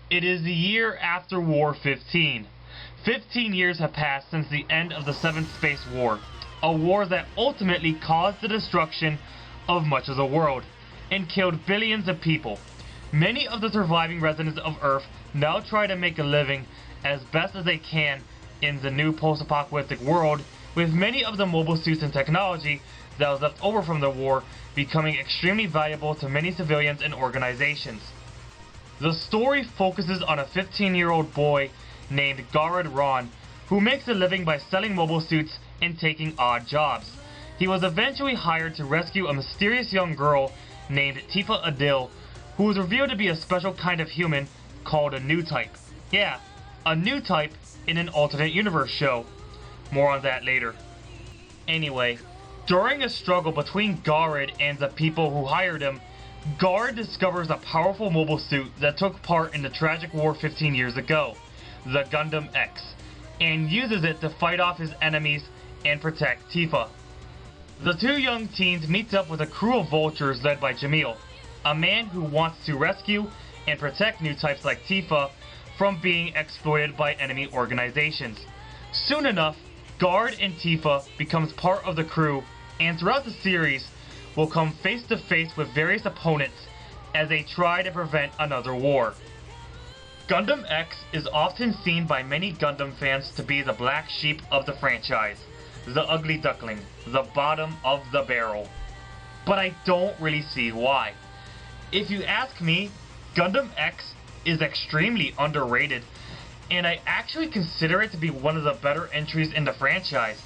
It is the year after War 15. 15 years have passed since the end of the Seventh Space War, a war that ultimately caused the destruction of much of the world and killed billions of people. Many of the surviving residents of Earth now try to make a living as best as they can in the new post-apocalyptic world, with many of the mobile suits and technology that was left over from the war becoming extremely valuable to many civilians and organizations. The story focuses on a 15-year-old boy named Garrod Ron, who makes a living by selling mobile suits and taking odd jobs. He was eventually hired to rescue a mysterious young girl named Tifa Adil, who was revealed to be a special kind of human called a new type. Yeah, a new type in an alternate universe show. More on that later. Anyway, during a struggle between Garrod and the people who hired him, Garrod discovers a powerful mobile suit that took part in the tragic war 15 years ago, the Gundam X, and uses it to fight off his enemies and protect Tifa. The two young teens meet up with a crew of vultures led by Jamil, a man who wants to rescue and protect new types like Tifa from being exploited by enemy organizations. Soon enough, Garrod and Tifa becomes part of the crew, and throughout the series will come face to face with various opponents as they try to prevent another war. Gundam X is often seen by many Gundam fans to be the black sheep of the franchise, the ugly duckling, the bottom of the barrel. But I don't really see why. If you ask me, Gundam X is extremely underrated, and I actually consider it to be one of the better entries in the franchise.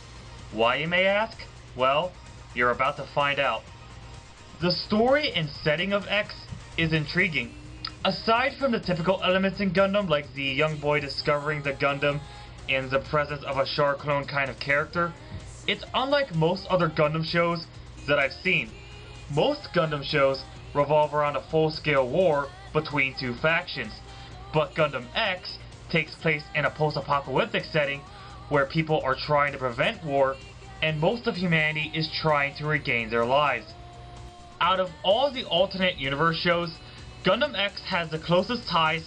Why, you may ask? Well, you're about to find out. The story and setting of X is intriguing. Aside from the typical elements in Gundam, like the young boy discovering the Gundam and the presence of a Char clone kind of character, it's unlike most other Gundam shows that I've seen. Most Gundam shows revolve around a full-scale war between two factions, but Gundam X takes place in a post-apocalyptic setting where people are trying to prevent war and most of humanity is trying to regain their lives. Out of all the alternate universe shows, Gundam X has the closest ties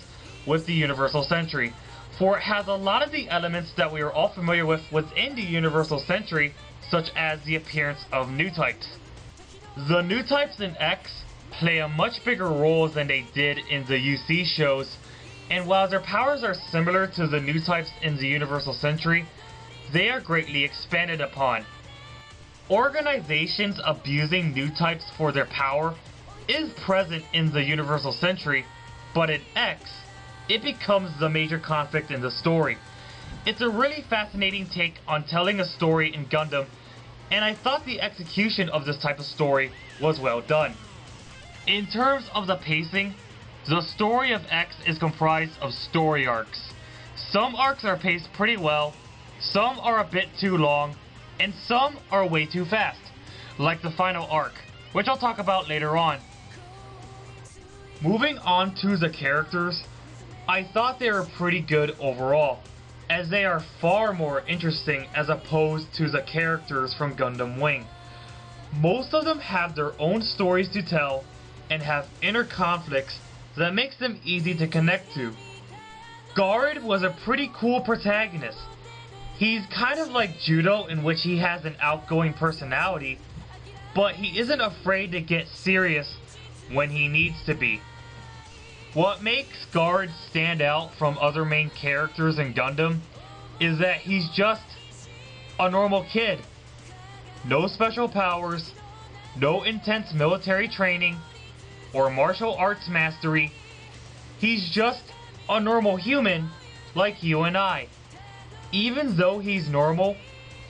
with the Universal Century, for it has a lot of the elements that we are all familiar with within the Universal Century, such as the appearance of new types. The new types in X play a much bigger role than they did in the UC shows, and while their powers are similar to the new types in the Universal Century, they are greatly expanded upon. Organizations abusing new types for their power is present in the Universal Century, but in X, it becomes the major conflict in the story. It's a really fascinating take on telling a story in Gundam, and I thought the execution of this type of story was well done. In terms of the pacing, the story of X is comprised of story arcs. Some arcs are paced pretty well, some are a bit too long, and some are way too fast, like the final arc, which I'll talk about later on. Moving on to the characters, I thought they were pretty good overall, as they are far more interesting as opposed to the characters from Gundam Wing. Most of them have their own stories to tell and have inner conflicts that makes them easy to connect to. Garrod was a pretty cool protagonist. He's kind of like Judo, in which he has an outgoing personality, but he isn't afraid to get serious when he needs to be. What makes Garrod stand out from other main characters in Gundam is that he's just a normal kid. No special powers, no intense military training, or martial arts mastery. He's just a normal human like you and I. Even though he's normal,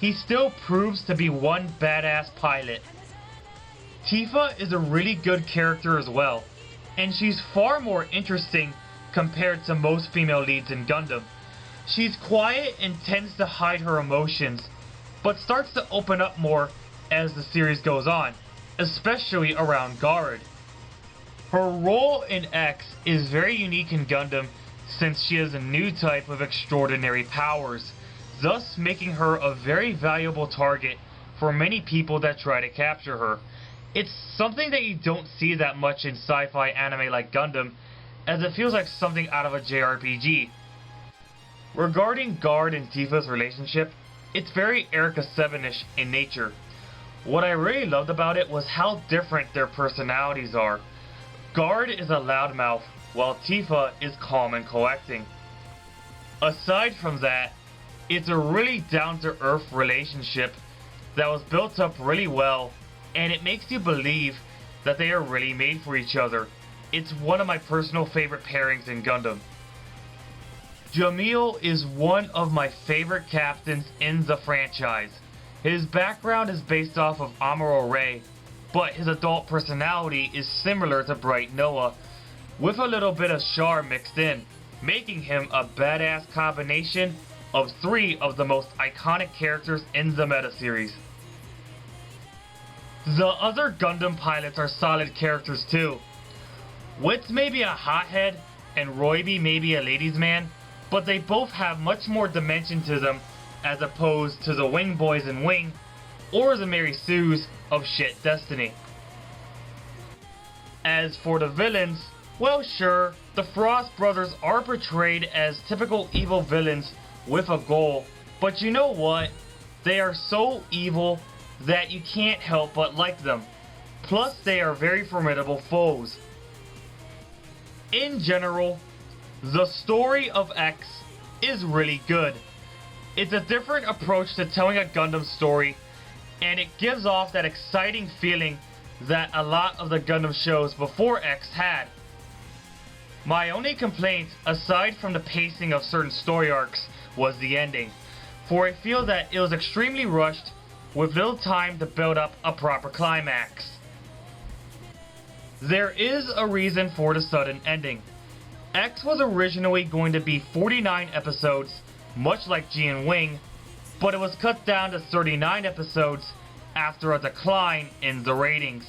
he still proves to be one badass pilot. Tifa is a really good character as well, and she's far more interesting compared to most female leads in Gundam. She's quiet and tends to hide her emotions, but starts to open up more as the series goes on, especially around Garrod. Her role in X is very unique in Gundam since she is a new type with extraordinary powers, thus making her a very valuable target for many people that try to capture her. It's something that you don't see that much in sci-fi anime like Gundam, as it feels like something out of a JRPG. Regarding Guard and Tifa's relationship, it's very Erica 7-ish in nature. What I really loved about it was how different their personalities are. Guard is a loudmouth, while Tifa is calm and collecting. Aside from that, it's a really down-to-earth relationship that was built up really well, and it makes you believe that they are really made for each other. It's one of my personal favorite pairings in Gundam. Jamil is one of my favorite captains in the franchise. His background is based off of Amuro Ray, but his adult personality is similar to Bright Noah, with a little bit of Char mixed in, making him a badass combination of 3 of the most iconic characters in the meta series. The other Gundam pilots are solid characters too. Witz may be a hothead, and Roiby may be a ladies' man, but they both have much more dimension to them as opposed to the Wing Boys in Wing, or the Mary Sues of Shit Destiny. As for the villains, well sure, the Frost brothers are portrayed as typical evil villains with a goal, but you know what? They are so evil that you can't help but like them. Plus they are very formidable foes. In general, the story of X is really good. It's a different approach to telling a Gundam story, and it gives off that exciting feeling that a lot of the Gundam shows before X had. My only complaint, aside from the pacing of certain story arcs, was the ending, for I feel that it was extremely rushed with little time to build up a proper climax. There is a reason for the sudden ending. X was originally going to be 49 episodes, much like G and Wing, but it was cut down to 39 episodes after a decline in the ratings.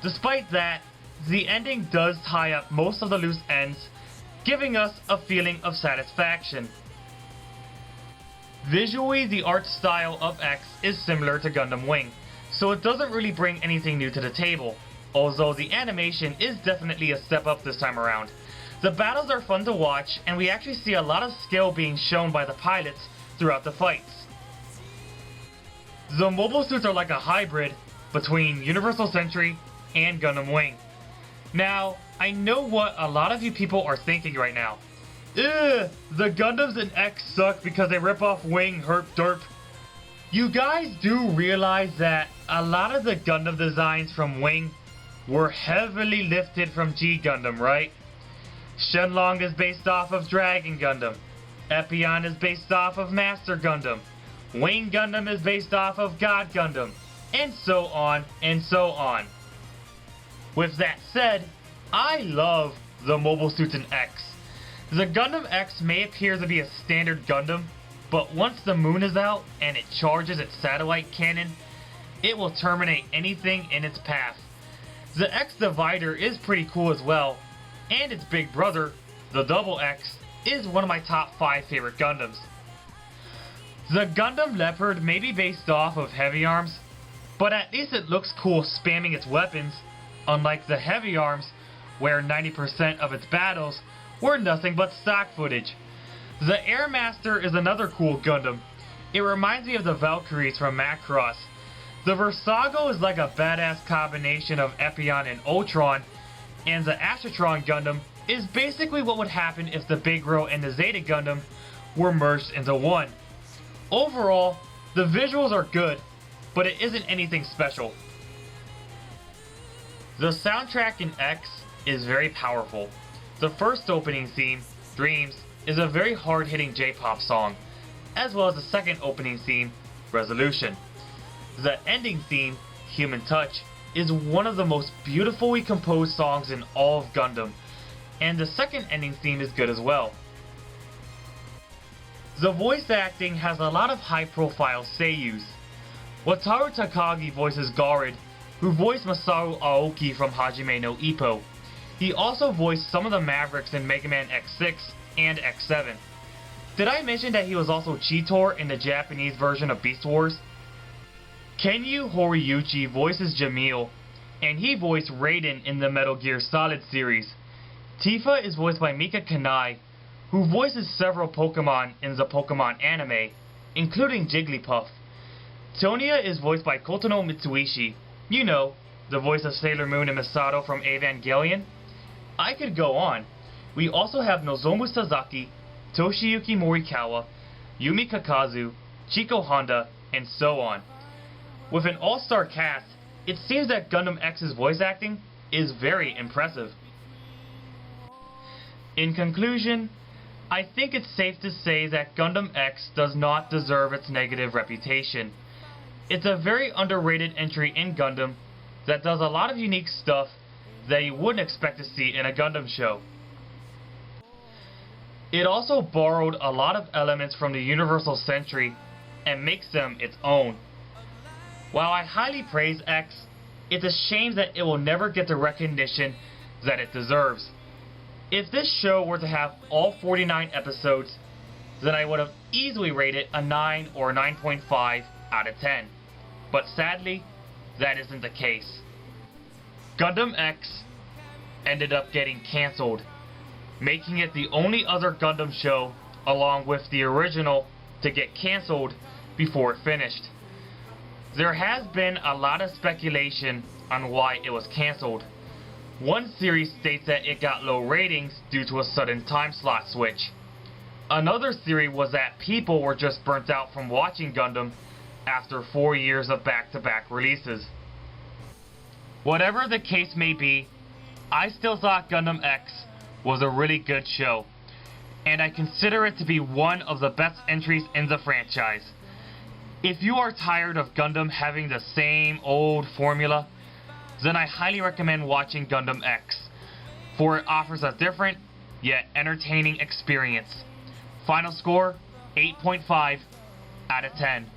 Despite that, the ending does tie up most of the loose ends, giving us a feeling of satisfaction. Visually, the art style of X is similar to Gundam Wing, so it doesn't really bring anything new to the table, although the animation is definitely a step up this time around. The battles are fun to watch, and we actually see a lot of skill being shown by the pilots throughout the fights. The mobile suits are like a hybrid between Universal Sentry and Gundam Wing. Now, I know what a lot of you people are thinking right now. Ugh, the Gundams in X suck because they rip off Wing herp derp. You guys do realize that a lot of the Gundam designs from Wing were heavily lifted from G Gundam, right? Shenlong is based off of Dragon Gundam. Epion is based off of Master Gundam. Wing Gundam is based off of God Gundam. And so on and so on. With that said, I love the mobile suits in X. The Gundam X may appear to be a standard Gundam, but once the moon is out and it charges its satellite cannon, it will terminate anything in its path. The X Divider is pretty cool as well, and its big brother, the Double X, is one of my top 5 favorite Gundams. The Gundam Leopard may be based off of Heavy Arms, but at least it looks cool spamming its weapons, unlike the Heavy Arms, where 90% of its battles were nothing but stock footage. The Airmaster is another cool Gundam. It reminds me of the Valkyries from Macross. The Versago is like a badass combination of Epion and Ultron, and the Astratron Gundam is basically what would happen if the Big Rho and the Zeta Gundam were merged into one. Overall, the visuals are good, but it isn't anything special. The soundtrack in X is very powerful. The first opening theme, Dreams, is a very hard-hitting J-pop song, as well as the second opening theme, Resolution. The ending theme, Human Touch, is one of the most beautifully composed songs in all of Gundam, and the second ending theme is good as well. The voice acting has a lot of high-profile seiyus. Wataru Takagi voices Garid, who voiced Masaru Aoki from Hajime no Ippo. He also voiced some of the Mavericks in Mega Man X6 and X7. Did I mention that he was also Cheetor in the Japanese version of Beast Wars? Kenyu Horiuchi voices Jamil, and he voiced Raiden in the Metal Gear Solid series. Tifa is voiced by Mika Kanai, who voices several Pokemon in the Pokemon anime, including Jigglypuff. Tonya is voiced by Kotono Mitsuishi, you know, the voice of Sailor Moon and Misato from Evangelion. I could go on. We also have Nozomu Sasaki, Toshiyuki Morikawa, Yumi Kakazu, Chico Honda, and so on. With an all-star cast, it seems that Gundam X's voice acting is very impressive. In conclusion, I think it's safe to say that Gundam X does not deserve its negative reputation. It's a very underrated entry in Gundam that does a lot of unique stuff that you wouldn't expect to see in a Gundam show. It also borrowed a lot of elements from the Universal Century and makes them its own. While I highly praise X, it's a shame that it will never get the recognition that it deserves. If this show were to have all 49 episodes, then I would have easily rated it a 9 or a 9.5 out of 10. But sadly, that isn't the case. Gundam X ended up getting cancelled, making it the only other Gundam show, along with the original, to get cancelled before it finished. There has been a lot of speculation on why it was cancelled. One theory states that it got low ratings due to a sudden time slot switch. Another theory was that people were just burnt out from watching Gundam after 4 years of back-to-back releases. Whatever the case may be, I still thought Gundam X was a really good show, and I consider it to be one of the best entries in the franchise. If you are tired of Gundam having the same old formula, then I highly recommend watching Gundam X, for it offers a different, yet entertaining experience. Final score, 8.5 out of 10.